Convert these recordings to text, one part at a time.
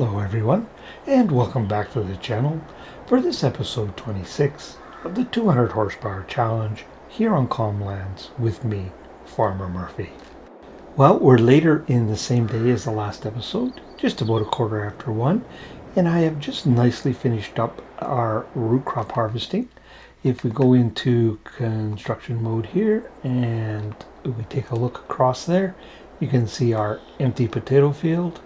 Hello everyone, and welcome back to the channel for this episode 26 of the 200 horsepower challenge here on Calmlands with me, Farmer Murphy. Well, we're later in the same day as the last episode, just about 1:15, and I have just nicely finished up our root crop harvesting. If we go into construction mode here and we take a look across there, you can see our empty potato field.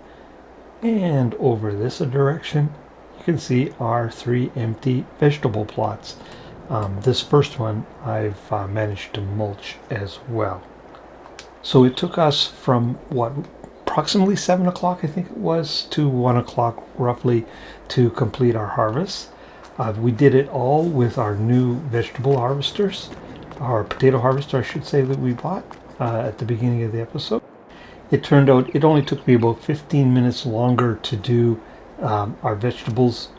And over this direction, you can see our 3 empty vegetable plots. This first one I've managed to mulch as well. So it took us from approximately 7 o'clock, I think it was, to 1 o'clock roughly to complete our harvest. We did it all with our new vegetable harvesters, our potato harvester, I should say, that we bought at the beginning of the episode. It turned out it only took me about 15 minutes longer to do our vegetables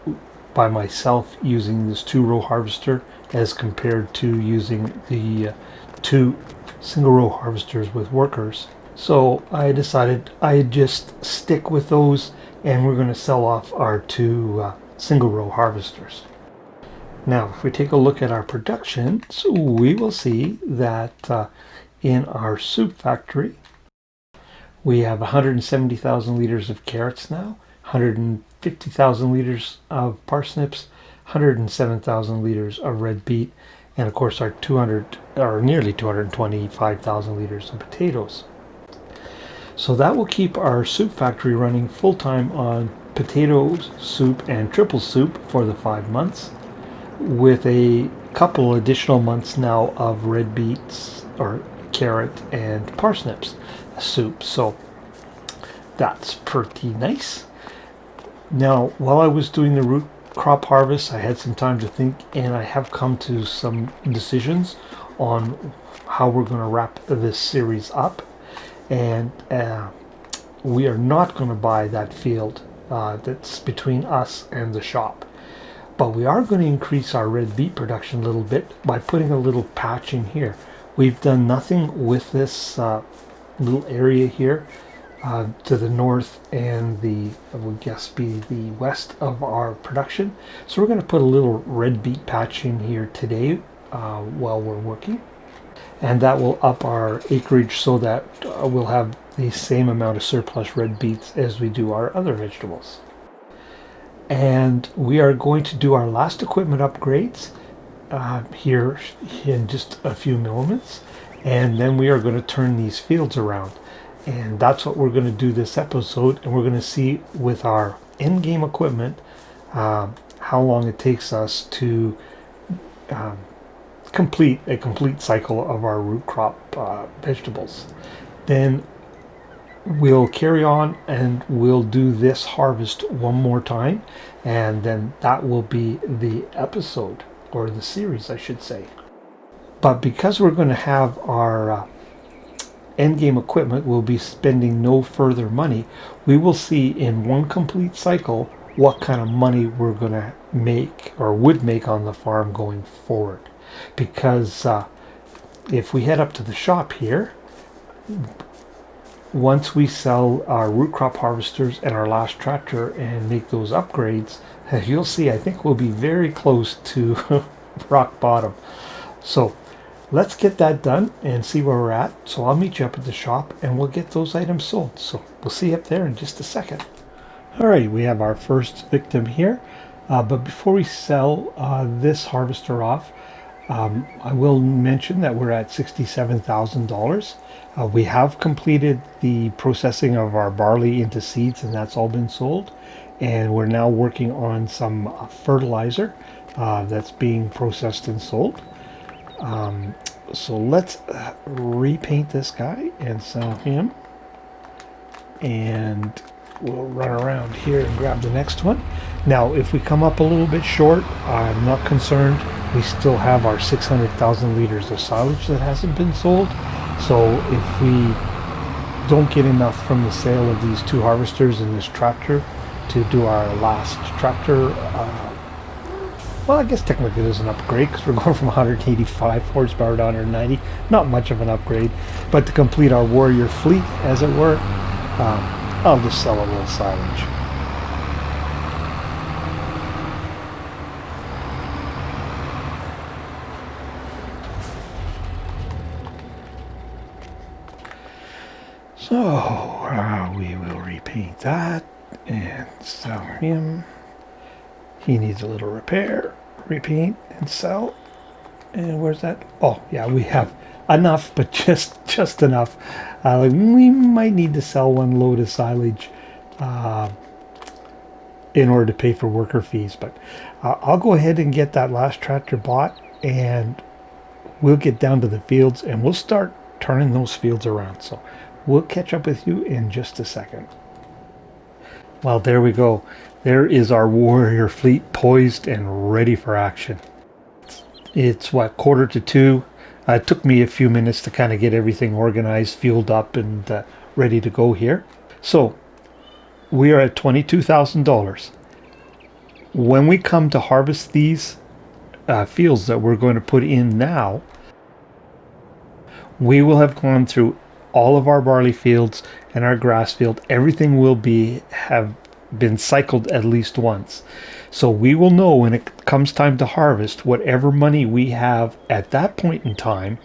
by myself using this 2-row harvester as compared to using the 2 single-row harvesters with workers. So I decided I'd just stick with those, and we're going to sell off our 2 single-row harvesters. Now, if we take a look at our production, so we will see that in our soup factory, we have 170,000 liters of carrots now, 150,000 liters of parsnips, 107,000 liters of red beet, and of course our nearly 225,000 liters of potatoes. So that will keep our soup factory running full-time on potatoes, soup, and triple soup for the 5 months, with a couple additional months now of red beets or carrot and parsnips soup. So that's pretty nice. Now, while I was doing the root crop harvest, I had some time to think, and I have come to some decisions on how we're going to wrap this series up. And we are not going to buy that field that's between us and the shop, but we are going to increase our red beet production a little bit by putting a little patch in here. We've done nothing with this little area here to the north and would guess be the west of our production. So we're going to put a little red beet patch in here today while we're working, and that will up our acreage so that we'll have the same amount of surplus red beets as we do our other vegetables. And we are going to do our last equipment upgrades here in just a few moments, and then we are going to turn these fields around, and that's what we're going to do this episode. And we're going to see with our end game equipment how long it takes us to complete a complete cycle of our root crop vegetables. Then we'll carry on and we'll do this harvest one more time, and then that will be the episode, or the series I should say. But because we're going to have our endgame equipment, we'll be spending no further money. We will see in one complete cycle what kind of money we're going to make or would make on the farm going forward. Because if we head up to the shop here, once we sell our root crop harvesters and our last tractor and make those upgrades, you'll see I think we'll be very close to rock bottom. So let's get that done and see where we're at. So I'll meet you up at the shop and we'll get those items sold. So we'll see you up there in just a second. All right, we have our first victim here. But before we sell this harvester off, I will mention that we're at $67,000. We have completed the processing of our barley into seeds, and that's all been sold. And we're now working on some fertilizer that's being processed and sold. So let's repaint this guy and sell him. And we'll run around here and grab the next one. Now, if we come up a little bit short, I'm not concerned. We still have our 600,000 liters of silage that hasn't been sold. So if we don't get enough from the sale of these 2 harvesters and this tractor to do our last tractor, well, I guess technically there's an upgrade because we're going from 185 horsepower to 190. Not much of an upgrade, but to complete our warrior fleet, as it were, I'll just sell a little silage. So we will repaint that and sell him. He needs a little repair, repaint and sell. And where's that? Oh yeah, we have enough, but just enough. Like we might need to sell one load of silage uh, in order to pay for worker fees. But I'll go ahead and get that last tractor bought, and we'll get down to the fields and we'll start turning those fields around. So we'll catch up with you in just a second. Well, there we go. There is our warrior fleet poised and ready for action. It's what, 1:45. It took me a few minutes to kind of get everything organized, fueled up, and ready to go here. So we are at $22,000. When we come to harvest these fields that we're going to put in now, we will have gone through all of our barley fields and our grass field. Everything will have been cycled at least once. So we will know when it comes time to harvest, whatever money we have at that point in time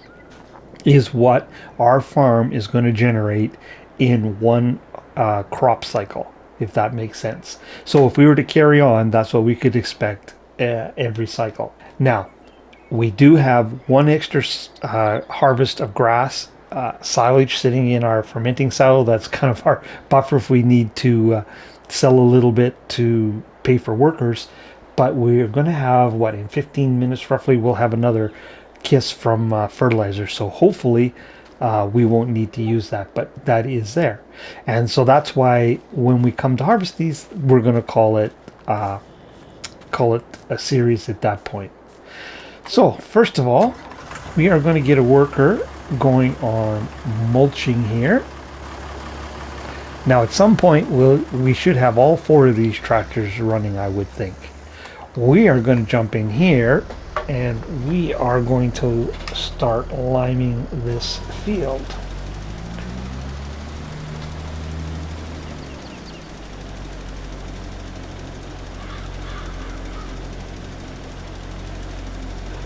is what our farm is going to generate in one crop cycle, if that makes sense. So if we were to carry on, that's what we could expect every cycle. Now, we do have one extra harvest of grass silage sitting in our fermenting silo. That's kind of our buffer if we need to sell a little bit to pay for workers. But we're going to have, what, in 15 minutes roughly, we'll have another kiss from fertilizer. So hopefully we won't need to use that, but that is there. And so that's why when we come to harvest these, we're going to call it a series at that point. So first of all, we are going to get a worker going on mulching here. Now at some point we should have all four of these tractors running, I would think. We are going to jump in here and we are going to start liming this field.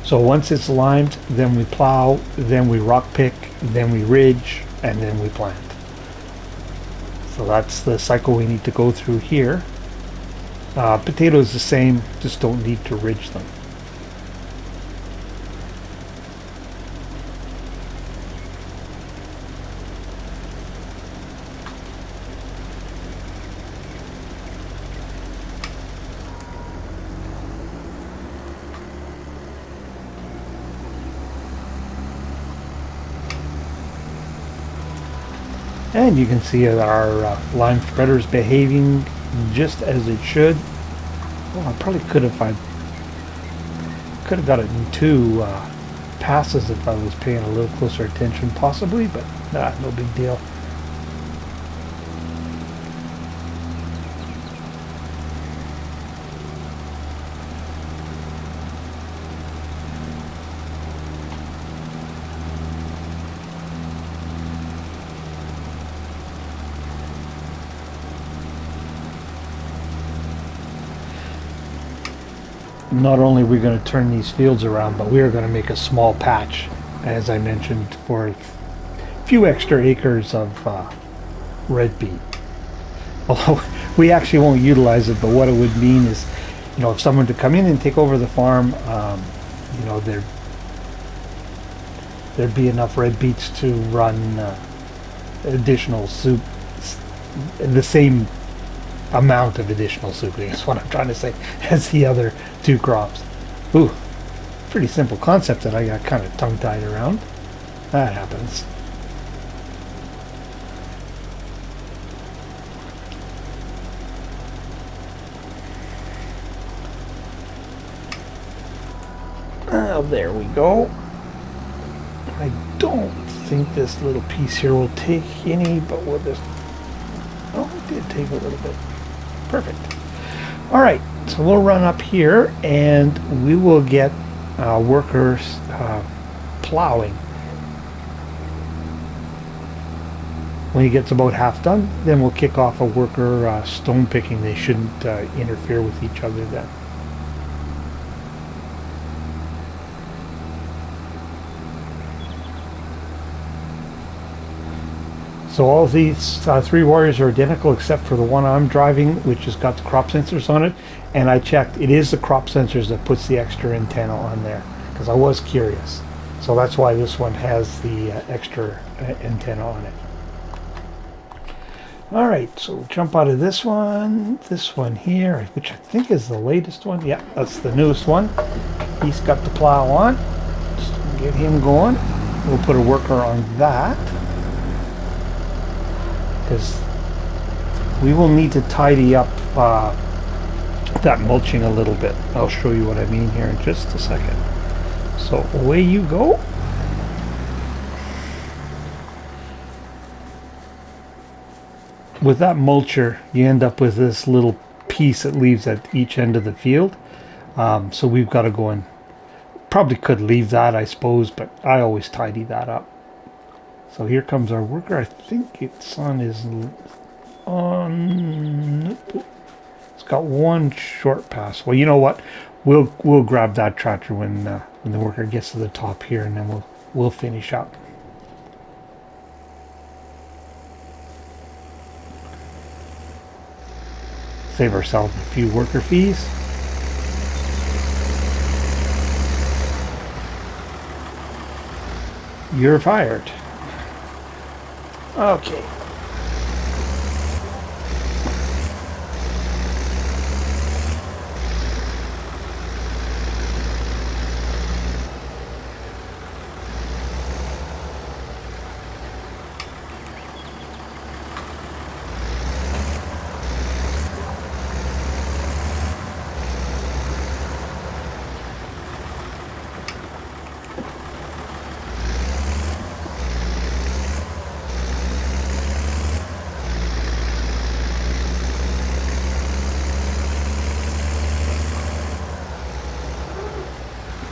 So once it's limed, then we plow, then we rock pick, then we ridge, and then we plant. So that's the cycle we need to go through here. Potatoes the same, just don't need to ridge them. And you can see that our lime spreader is behaving just as it should. Well, I probably could have got it in two passes if I was paying a little closer attention, possibly, but no big deal. Not only are we going to turn these fields around, but we are going to make a small patch, as I mentioned, for a few extra acres of red beet. Although we actually won't utilize it, but what it would mean is, if someone to come in and take over the farm, there'd be enough red beets to run additional soup, the same amount of additional souping is what I'm trying to say as the other two crops. Ooh, pretty simple concept that I got kind of tongue-tied around. That happens. There we go. I don't think this little piece here will take any, but we'll just... Oh, it did take a little bit. Perfect. All right, so we'll run up here and we will get workers plowing. When he gets about half done, then we'll kick off a worker stone picking. They shouldn't interfere with each other then. So all these three warriors are identical except for the one I'm driving, which has got the crop sensors on it. And I checked, it is the crop sensors that puts the extra antenna on there, because I was curious. So that's why this one has the extra antenna on it. All right, so we'll jump out of this one here, which I think is the latest one. Yeah, that's the newest one. He's got the plow on. Just get him going. We'll put a worker on that, because we will need to tidy up that mulching a little bit. I'll show you what I mean here in just a second. So away you go. With that mulcher, you end up with this little piece that leaves at each end of the field. So we've got to go and probably could leave that, I suppose, but I always tidy that up. So here comes our worker. I think it's on it's got one short pass. Well, you know what? We'll grab that tractor when the worker gets to the top here, and then we'll finish up. Save ourselves a few worker fees. You're fired. Okay.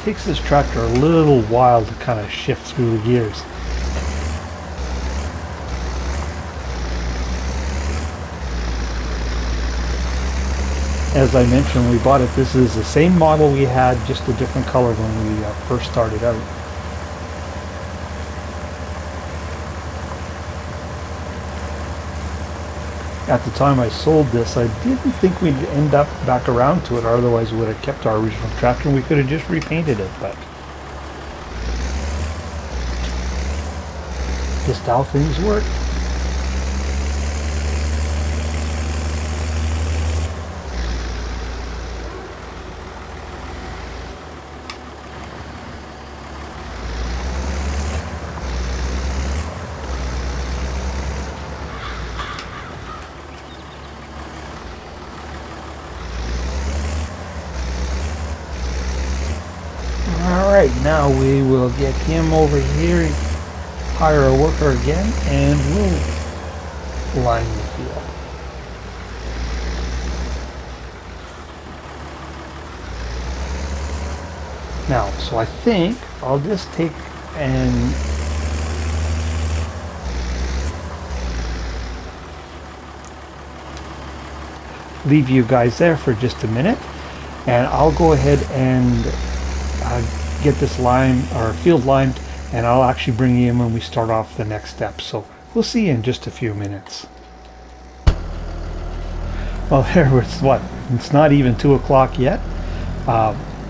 Takes this tractor a little while to kind of shift through the gears. As I mentioned, when we bought it, this is the same model we had, just a different color when we first started out. At the time I sold this, I didn't think we'd end up back around to it, otherwise we would have kept our original tractor and we could have just repainted it, but just how things work. Alright, now we will get him over here, hire a worker again, and we'll line the field. Now, so I think I'll just take and leave you guys there for just a minute, and I'll go ahead and get this line or field lined, and I'll actually bring you in when we start off the next step. So we'll see you in just a few minutes. Well, there was what? It's not even 2 o'clock yet.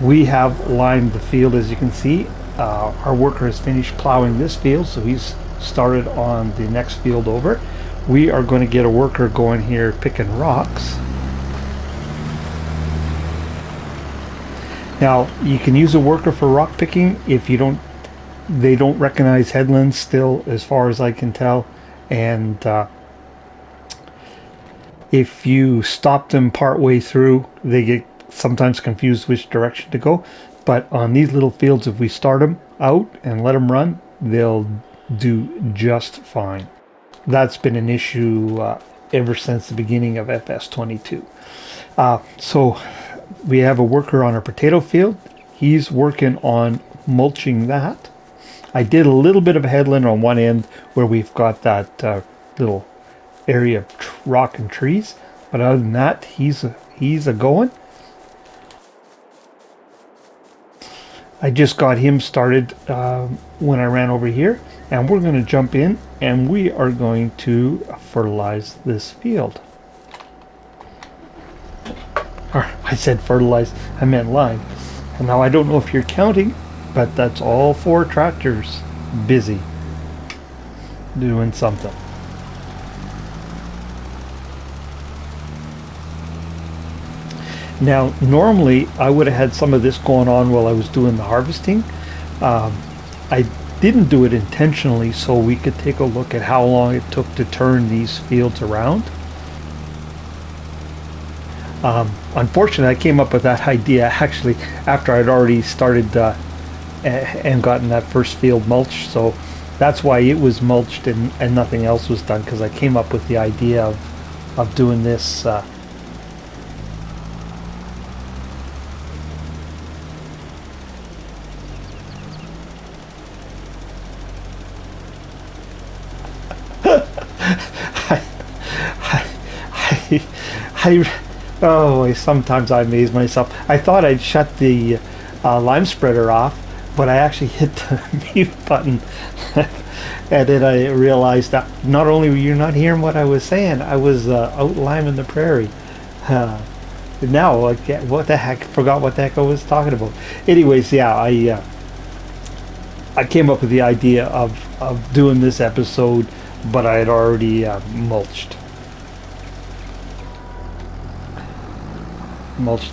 We have lined the field, as you can see. Our worker has finished plowing this field, so he's started on the next field over. We are going to get a worker going here picking rocks. Now, you can use a worker for rock picking if you don't, they don't recognize headlands still, as far as I can tell, and if you stop them part way through, they get sometimes confused which direction to go. But on these little fields, if we start them out and let them run, they'll do just fine. That's been an issue ever since the beginning of FS22. So we have a worker on our potato field. He's working on mulching that. I did a little bit of a headland on one end where we've got that little area of rock and trees, but other than that, he's a going. I just got him started when I ran over here, and we're going to jump in and we are going to fertilize this field. Or I said fertilize, I meant line. And now I don't know if you're counting, but that's all 4 tractors busy doing something. Now, normally I would have had some of this going on while I was doing the harvesting. I didn't do it intentionally so we could take a look at how long it took to turn these fields around. Unfortunately, I came up with that idea actually after I'd already started and gotten that first field mulched, so that's why it was mulched and nothing else was done, because I came up with the idea of doing this sometimes I amaze myself. I thought I'd shut the lime spreader off, but I actually hit the mute button and then I realized that not only were you not hearing what I was saying, I was out liming the prairie. Now, what the heck? Forgot what the heck I was talking about. Anyways, yeah, I came up with the idea of doing this episode, but I had already mulched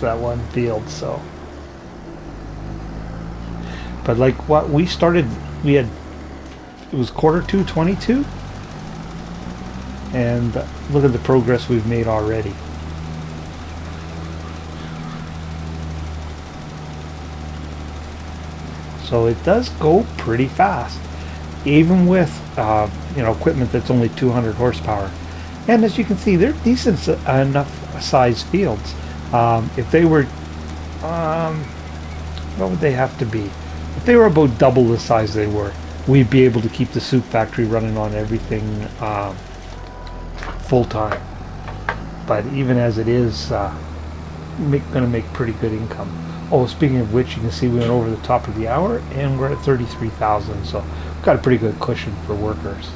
that one field. So, but like what we started, it was Q2 and look at the progress we've made already. So it does go pretty fast, even with equipment that's only 200 horsepower. And as you can see, they're decent enough size fields. If they were, what would they have to be? If they were about double the size they were, we'd be able to keep the soup factory running on everything full time. But even as it is, going to make pretty good income. Oh, speaking of which, you can see we went over the top of the hour and we're at 33,000, so we've got a pretty good cushion for workers.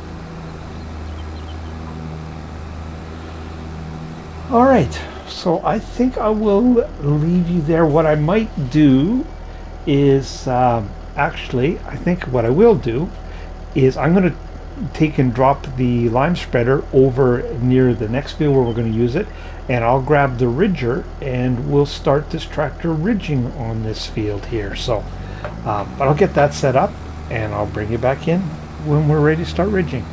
All right, so I think I will leave you there. What I might do is actually, I think what I will do is I'm going to take and drop the lime spreader over near the next field where we're going to use it, and I'll grab the ridger and we'll start this tractor ridging on this field here. So but I'll get that set up and I'll bring you back in when we're ready to start ridging.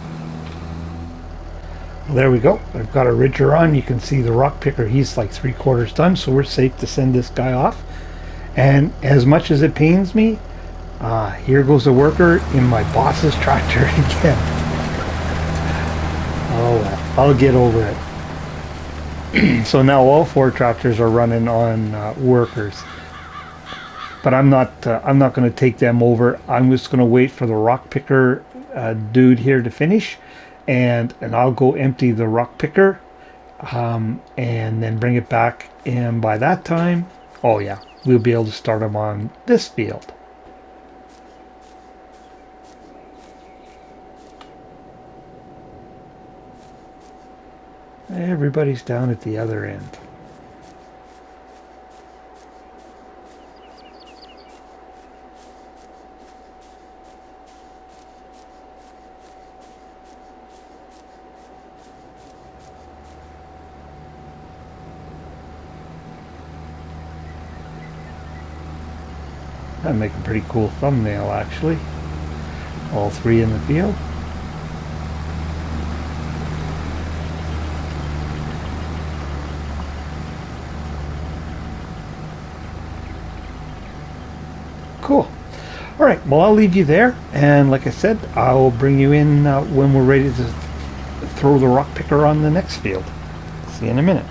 There we go. I've got a ridger on. You can see the rock picker, he's like 3/4 done, so we're safe to send this guy off. And as much as it pains me, here goes a worker in my boss's tractor again. Oh well, I'll get over it. So now all 4 tractors are running on workers, but I'm not going to take them over. I'm just going to wait for the rock picker dude here to finish, and I'll go empty the rock picker and then bring it back, and by that time, oh yeah, we'll be able to start them on this field. Everybody's down at the other end. That'd make a pretty cool thumbnail, actually. All 3 in the field. Cool. All right, well, I'll leave you there, and like I said, I'll bring you in when we're ready to throw the rock picker on the next field. See you in a minute.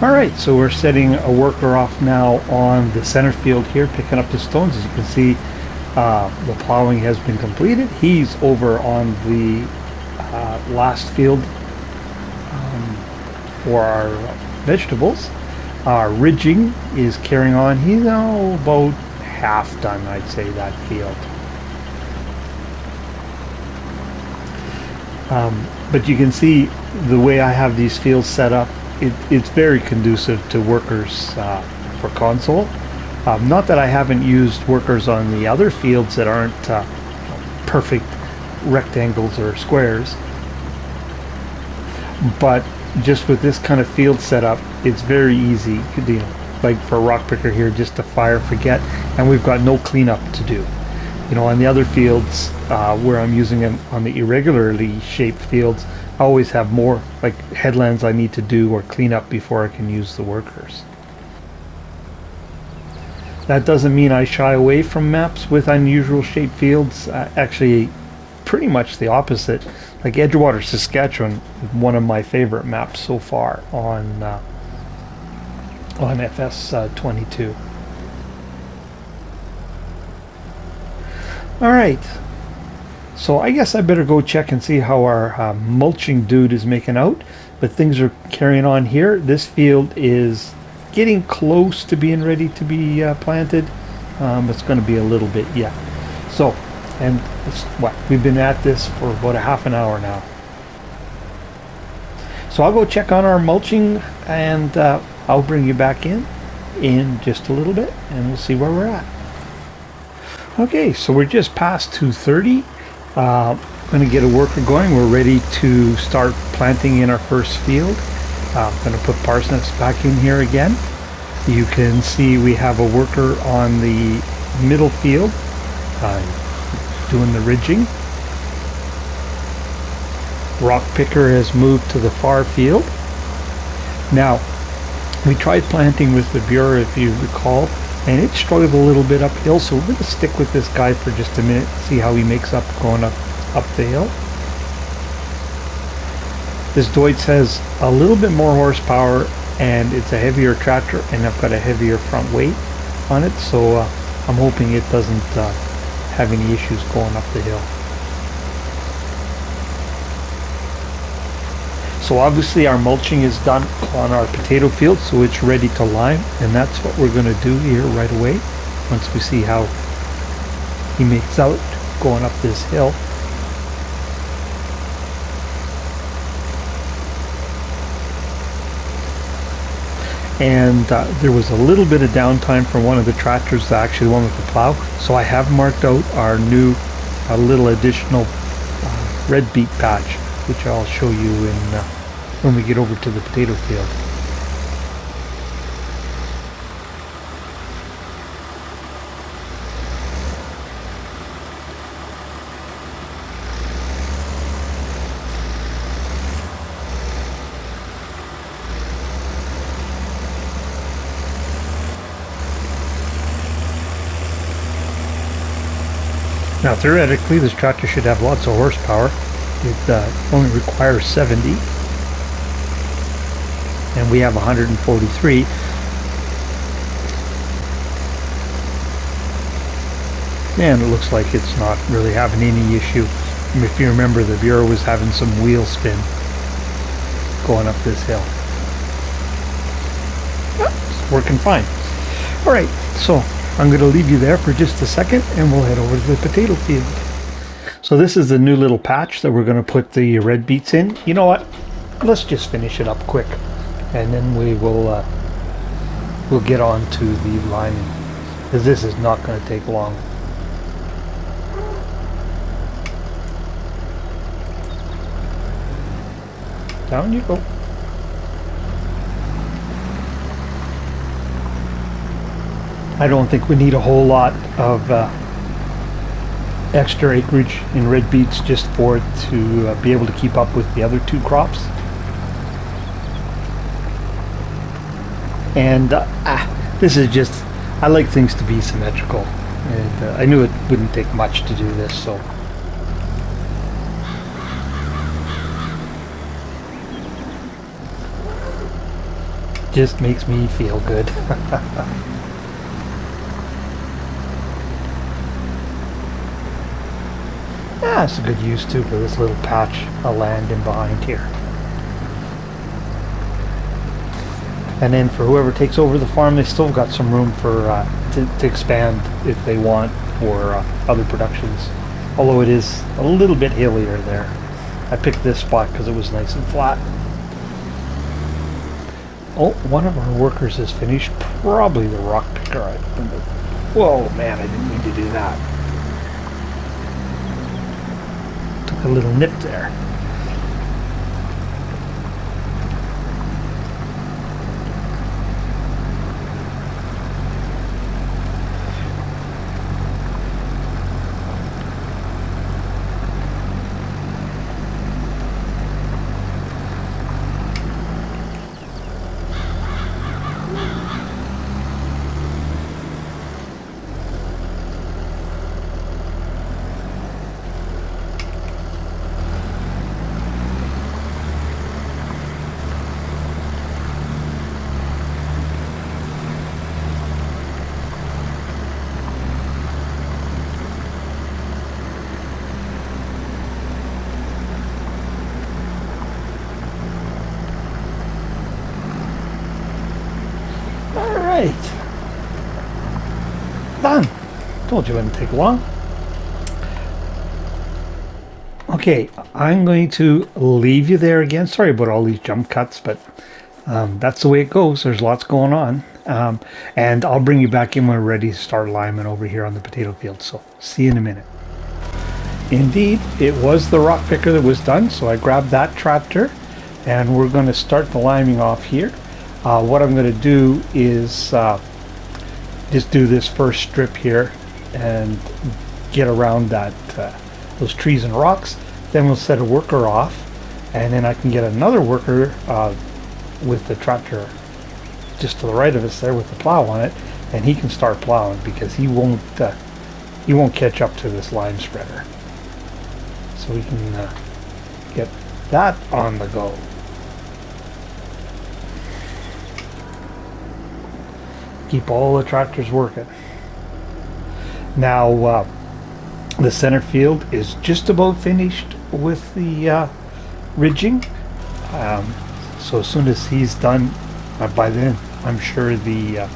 All right, so we're setting a worker off now on the center field here, picking up the stones. As you can see, the plowing has been completed. He's over on the last field for our vegetables. Ridging is carrying on. He's now about half done, I'd say, that field. But you can see the way I have these fields set up, it's very conducive to workers for console. Not that I haven't used workers on the other fields that aren't perfect rectangles or squares, but just with this kind of field setup, it's very easy, you know, like for a rock picker here, just to fire, forget, and we've got no cleanup to do. You know, on the other fields where I'm using them on the irregularly shaped fields, I always have more like headlands I need to do or clean up before I can use the workers. That doesn't mean I shy away from maps with unusual shaped fields. Actually, pretty much the opposite. Like Edgewater, Saskatchewan, one of my favorite maps so far on FS22. All right, so I guess I better go check and see how our mulching dude is making out. But things are carrying on here. This field is getting close to being ready to be planted. It's going to be a little bit yet. So, and what, we've been at this for about a half an hour now. So I'll go check on our mulching, and I'll bring you back in just a little bit, and we'll see where we're at. Okay, so we're just past 2:30. Going to get a worker going. We're ready to start planting in our first field. I'm going to put parsnips back in here again. You can see we have a worker on the middle field doing the ridging. Rock picker has moved to the far field. Now, we tried planting with the Bureau, if you recall, and it struggled a little bit uphill, so we're going to stick with this guy for just a minute, see how he makes up going up the hill. This Deutz has a little bit more horsepower, and it's a heavier tractor, and I've got a heavier front weight on it, so I'm hoping it doesn't have any issues going up the hill. So obviously our mulching is done on our potato field, so it's ready to lime, and that's what we're going to do here right away once we see how he makes out going up this hill. And there was a little bit of downtime from one of the tractors, actually the one with the plow, so I have marked out our new little additional red beet patch, which I'll show you when we get over to the potato field. Now theoretically this tractor should have lots of horsepower. It only requires 70, and we have 143. And it looks like it's not really having any issue. If you remember, the Bureau was having some wheel spin going up this hill. It's working fine. Alright, so I'm going to leave you there for just a second, and we'll head over to the potato field. So this is the new little patch that we're going to put the red beets in. You know what? Let's just finish it up quick, and then we will we'll get on to the liming, because this is not going to take long. Down you go. I don't think we need a whole lot of extra acreage in red beets just for it to be able to keep up with the other two crops. And this is just, I like things to be symmetrical, and I knew it wouldn't take much to do this, so. Just makes me feel good. Yeah, it's a good use too for this little patch of land in behind here. And then for whoever takes over the farm, they still got some room for to expand if they want for other productions. Although it is a little bit hillier there. I picked this spot because it was nice and flat. Oh, one of our workers is finished. Probably the rock picker. Whoa, man, I didn't mean to do that. Took a little nip there. Alright. Done. Told you it wouldn't take long. Okay, I'm going to leave you there again. Sorry about all these jump cuts, but that's the way it goes. There's lots going on. And I'll bring you back in when we're ready to start liming over here on the potato field. So, see you in a minute. Indeed, it was the rock picker that was done, so I grabbed that tractor, and we're going to start the liming off here. What I'm going to do is just do this first strip here and get around that those trees and rocks. Then we'll set a worker off, and then I can get another worker with the tractor just to the right of us there with the plow on it, and he can start plowing because he won't catch up to this lime spreader. So we can get that on the go. Keep all the tractors working. Now the center field is just about finished with the ridging. So as soon as he's done, by then I'm sure the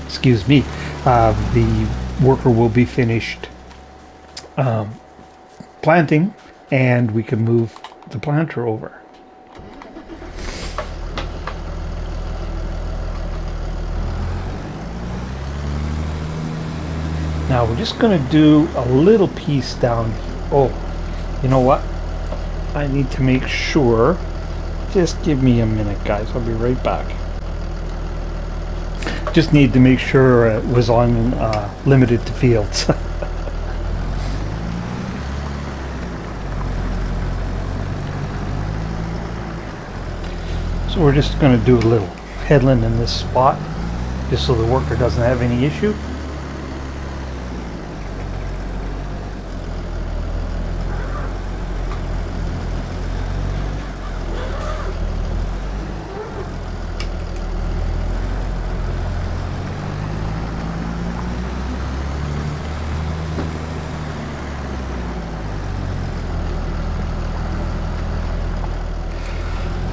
excuse me, the worker will be finished planting, and we can move the planter over. Now we're just going to do a little piece down. Oh, you know what? I need to make sure. Just give me a minute, guys. I'll be right back. Just need to make sure it was on limited to fields. So we're just going to do a little headland in this spot, just so the worker doesn't have any issue.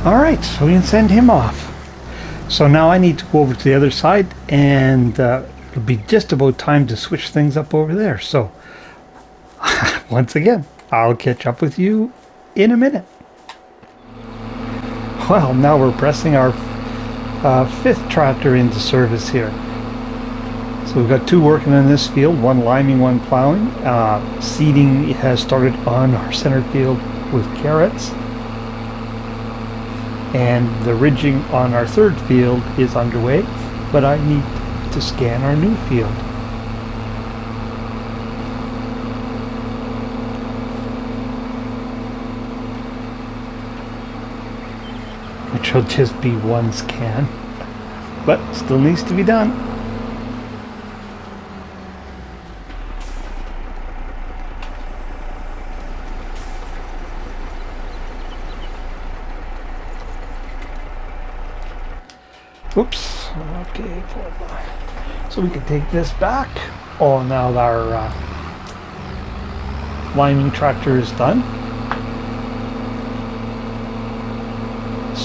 Alright, so we can send him off. So now I need to go over to the other side, and it'll be just about time to switch things up over there. So, once again, I'll catch up with you in a minute. Well, now we're pressing our fifth tractor into service here. So we've got two working in this field, one liming, one plowing. Seeding has started on our center field with carrots. And the ridging on our third field is underway, but I need to scan our new field. Which will just be one scan, but still needs to be done. Oops. Okay, so we can take this back. Oh, now our liming tractor is done.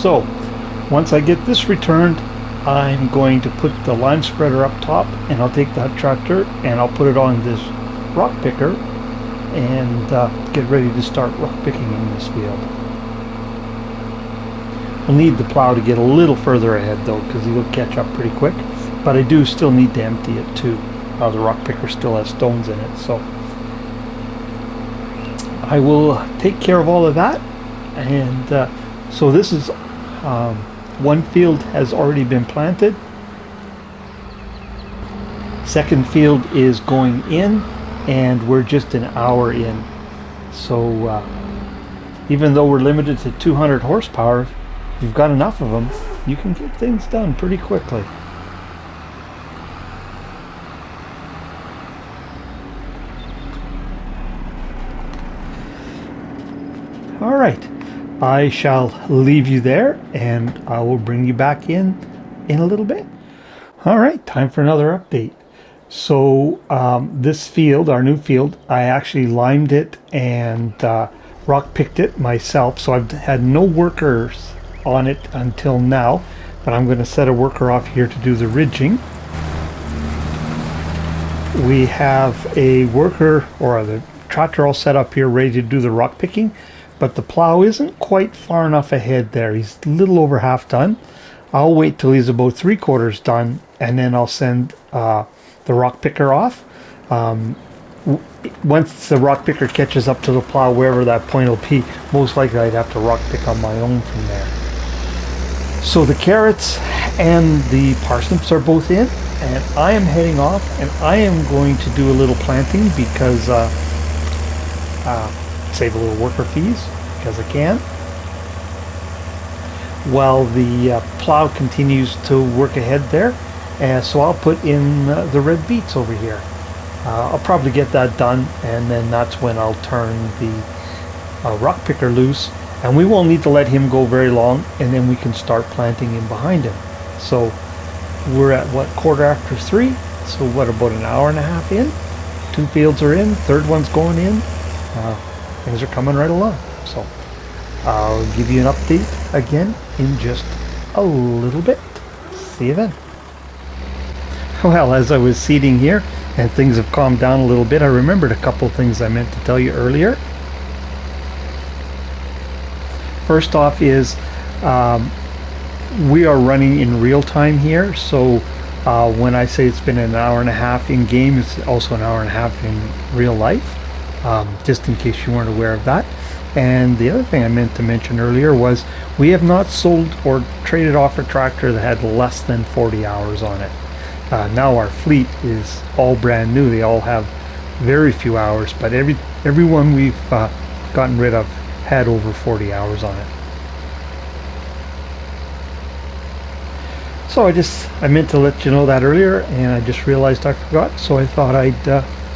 So once I get this returned, I'm going to put the line spreader up top, and I'll take that tractor and I'll put it on this rock picker and get ready to start rock picking in this field. We'll need the plow to get a little further ahead though, because he'll catch up pretty quick, but I do still need to empty it too. The rock picker still has stones in it, so I will take care of all of that. And so this is one field has already been planted. Second field is going in, and we're just an hour in. So even though we're limited to 200 horsepower, if you've got enough of them, you can get things done pretty quickly. All right, I shall leave you there, and I will bring you back in a little bit. All right, time for another update. So this field, our new field, I actually limed it and rock picked it myself. So I've had no workers on it until now, but I'm going to set a worker off here to do the ridging. We have a worker or the tractor all set up here ready to do the rock picking, but the plow isn't quite far enough ahead there. He's a little over half done. I'll wait till he's about 3/4 done, and then I'll send the rock picker off. Once the rock picker catches up to the plow, wherever that point will be, most likely I'd have to rock pick on my own from there. So the carrots and the parsnips are both in, and I am heading off, and I am going to do a little planting because save a little worker fees because I can, while the plow continues to work ahead there. So I'll put in the red beets over here. I'll probably get that done, and then that's when I'll turn the rock picker loose, and we won't need to let him go very long, and then we can start planting in behind him. So we're at what, 3:15? So what, about an hour and a half in? 2 fields are in, third one's going in. Things are coming right along. So I'll give you an update again in just a little bit. See you then. Well, as I was seating here and things have calmed down a little bit, I remembered a couple things I meant to tell you earlier. First off is we are running in real time here, so when I say it's been an hour and a half in game, it's also an hour and a half in real life, just in case you weren't aware of that. And the other thing I meant to mention earlier was we have not sold or traded off a tractor that had less than 40 hours on it. Now our fleet is all brand new. They all have very few hours, but everyone we've gotten rid of had over 40 hours on it. So I meant to let you know that earlier, and I just realized I forgot, so I thought I'd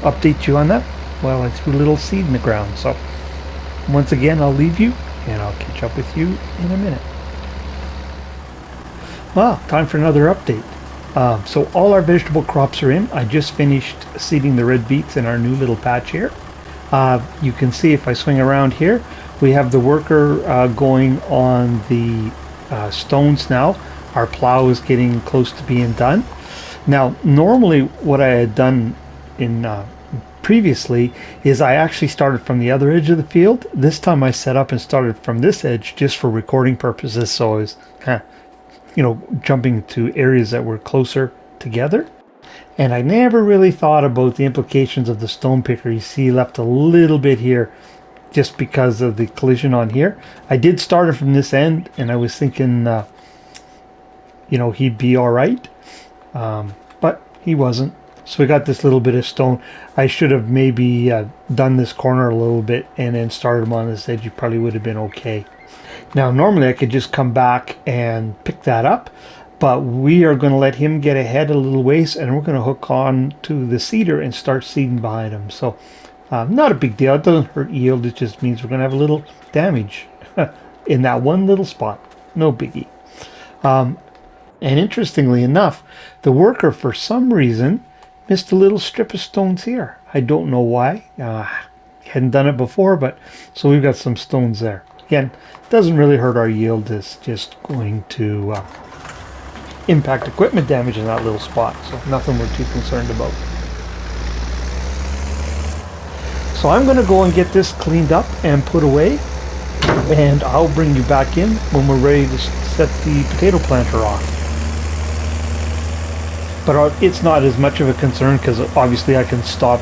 update you on that while I threw a little seed in the ground. So once again, I'll leave you, and I'll catch up with you in a minute. Well, time for another update. So all our vegetable crops are in. I just finished seeding the red beets in our new little patch here. You can see if I swing around here, we have the worker going on the stones now. Our plow is getting close to being done. Now, normally what I had done in previously is I actually started from the other edge of the field. This time I set up and started from this edge just for recording purposes, so I was kind of jumping to areas that were closer together. And I never really thought about the implications of the stone picker. You see, left a little bit here just because of the collision on here. I did start it from this end, and I was thinking he'd be all right, but he wasn't. So we got this little bit of stone. I should have maybe done this corner a little bit and then started him on this edge. You probably would have been okay. Now, normally I could just come back and pick that up, but we are going to let him get ahead a little ways, and we're going to hook on to the seeder and start seeding behind him. So not a big deal. It doesn't hurt yield. It just means we're going to have a little damage in that one little spot. No biggie. And interestingly enough, the worker, for some reason, missed a little strip of stones here. I don't know why. Hadn't done it before, but so we've got some stones there. Again, doesn't really hurt our yield. It's just going to impact equipment damage in that little spot, so nothing we're too concerned about. So I'm going to go and get this cleaned up and put away, and I'll bring you back in when we're ready to set the potato planter off. But it's not as much of a concern because obviously I can stop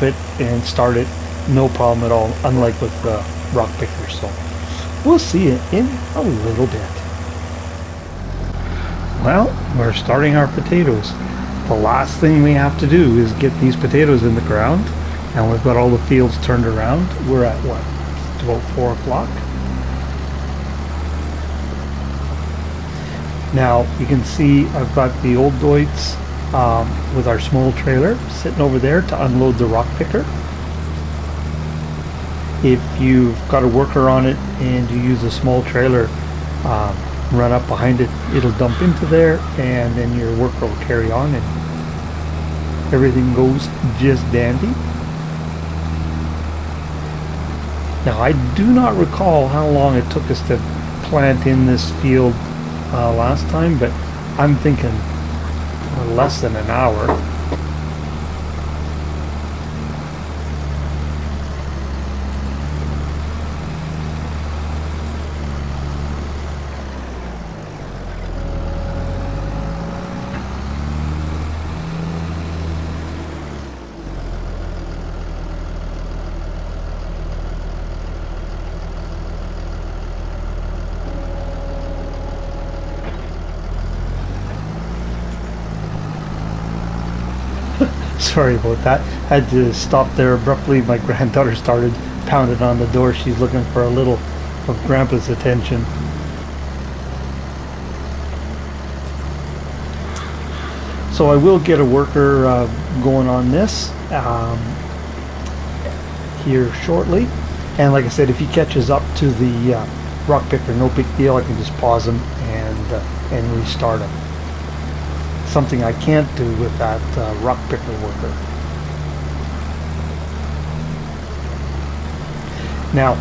it and start it, no problem at all, unlike with the rock picker. So we'll see it in a little bit. Well, we're starting our potatoes. The last thing we have to do is get these potatoes in the ground, and we've got all the fields turned around. We're at what? It's about 4 o'clock. Now you can see I've got the old Deutz with our small trailer sitting over there to unload the rock picker. If you've got a worker on it and you use a small trailer, run up behind it, it'll dump into there, and then your worker will carry on and everything goes just dandy. Now I do not recall how long it took us to plant in this field last time, but I'm thinking less than an hour. Sorry about that. Had to stop there abruptly. My granddaughter started pounding on the door. She's looking for a little of Grandpa's attention. So I will get a worker going on this here shortly. And like I said, if he catches up to the rock picker, no big deal. I can just pause him and restart him. Something I can't do with that rock picker worker. Now,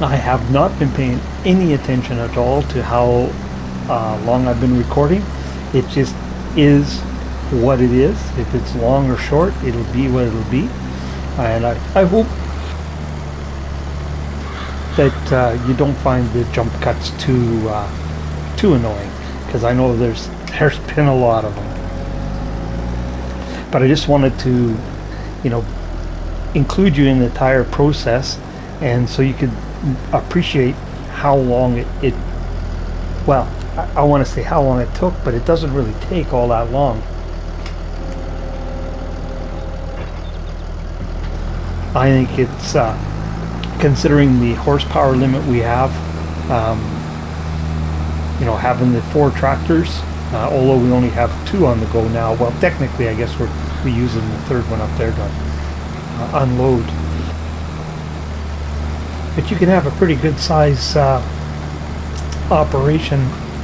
I have not been paying any attention at all to how long I've been recording. It just is what it is. If it's long or short, it'll be what it'll be. And I hope that you don't find the jump cuts too annoying, because I know there's been a lot of them. But I just wanted to, include you in the entire process, and so you could appreciate how long well, I want to say how long it took, but it doesn't really take all that long. I think it's, considering the horsepower limit we have, having the 4 tractors, although we only have 2 on the go now. Well, technically, I guess we're using the 3rd one up there to unload. But you can have a pretty good size operation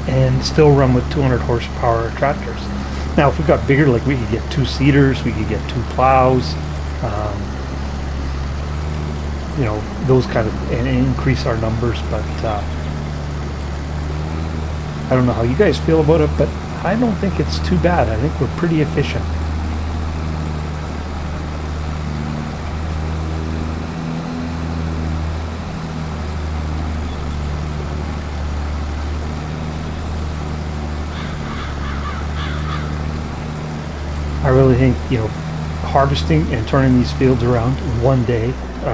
and still run with 200 horsepower tractors. Now, if we got bigger, like we could get 2 seeders, we could get 2 plows, those kind of, and increase our numbers. But I don't know how you guys feel about it, but I don't think it's too bad. I think we're pretty efficient. I really think, harvesting and turning these fields around in one day,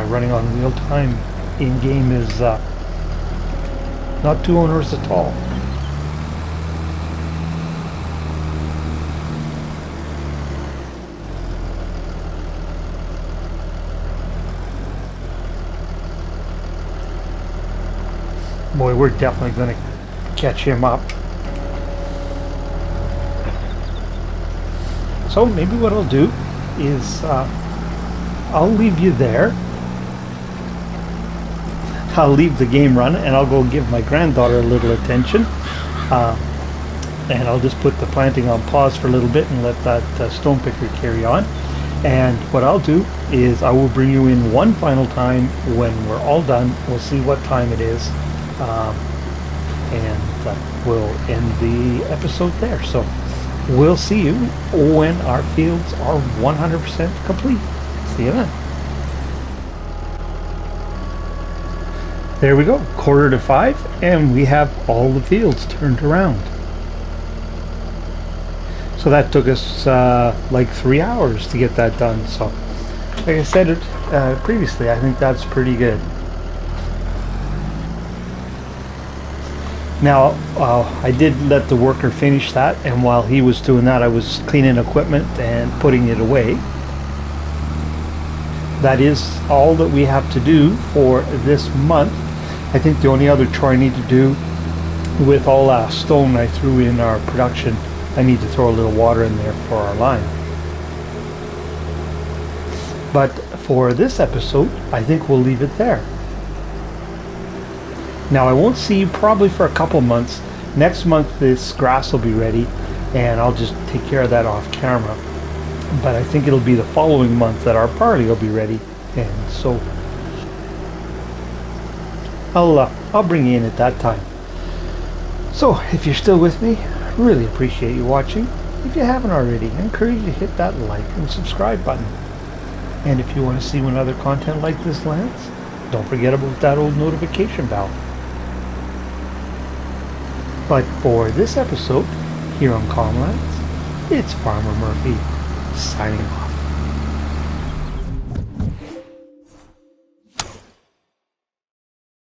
running on real time in game, is not too onerous at all. Boy, we're definitely going to catch him up. So maybe what I'll do is I'll leave you there. I'll leave the game run and I'll go give my granddaughter a little attention. And I'll just put the planting on pause for a little bit and let that stone picker carry on. And what I'll do is I will bring you in one final time when we're all done. We'll see what time it is, and we'll end the episode there. So we'll see you when our fields are 100% complete. See you then. There we go, 4:45, and we have all the fields turned around. So that took us like 3 hours to get that done. So like I said previously, I think that's pretty good. Now I did let the worker finish that, and while he was doing that, I was cleaning equipment and putting it away. That is all that we have to do for this month. I think the only other chore I need to do, with all that stone I threw in our production, I need to throw a little water in there for our line. But for this episode, I think we'll leave it there. Now I won't see you probably for a couple months. Next month this grass will be ready, and I'll just take care of that off camera. But I think it'll be the following month that our barley will be ready, and so I'll bring you in at that time. So if you're still with me, really appreciate you watching. If you haven't already, I encourage you to hit that like and subscribe button. And if you want to see when other content like this lands, don't forget about that old notification bell. But for this episode, here on Comlands, it's Farmer Murphy, signing off.